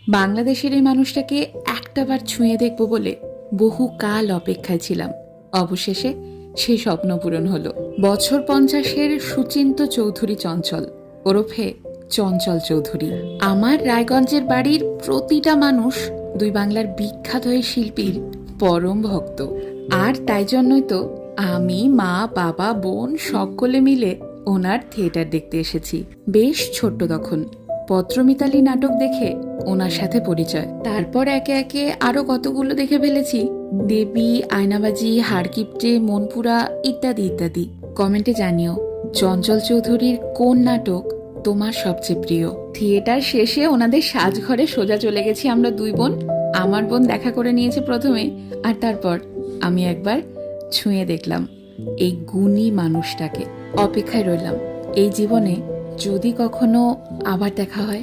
বাংলাদেশের এই মানুষটাকে একটাবার ছুঁয়ে দেখব বলে বহু কাল অপেক্ষায় ছিলাম। অবশেষে সেই স্বপ্ন পূরণ হলো। বছর 50-এর সুচিন্ত চৌধুরী চঞ্চল, ওরফে চঞ্চল চৌধুরী। আমার রায়গঞ্জের বাড়ির প্রতিটা মানুষ দুই বাংলার বিখ্যাত এই শিল্পীর পরম ভক্ত। আর তাই জন্যই তো আমি, মা, বাবা, বোন সকলে মিলে ওনার থিয়েটার দেখতে এসেছি। বেশ ছোট্ট তখন পত্রমিতালি নাটক দেখে ওনার সাথে পরিচয়। তারপর একে একে আরো কতগুলো দেখে ফেলেছি, দেবী, আয়নাবাজি, হাড়কিপটে, মনপুরা ইত্যাদি ইত্যাদি। কমেন্টে জানিও চঞ্চল চৌধুরীর কোন নাটক তোমার সবচেয়ে প্রিয়। থিয়েটার শেষে ওনাদের সাজঘরে সোজা চলে গেছি আমরা দুই বোন। আমার বোন দেখা করে নিয়েছে প্রথমে, আর তারপর আমি একবার ছুঁয়ে দেখলাম এই গুণী মানুষটাকে। অপেক্ষায় রইলাম এই জীবনে যদি কখনো আবার দেখা হয়।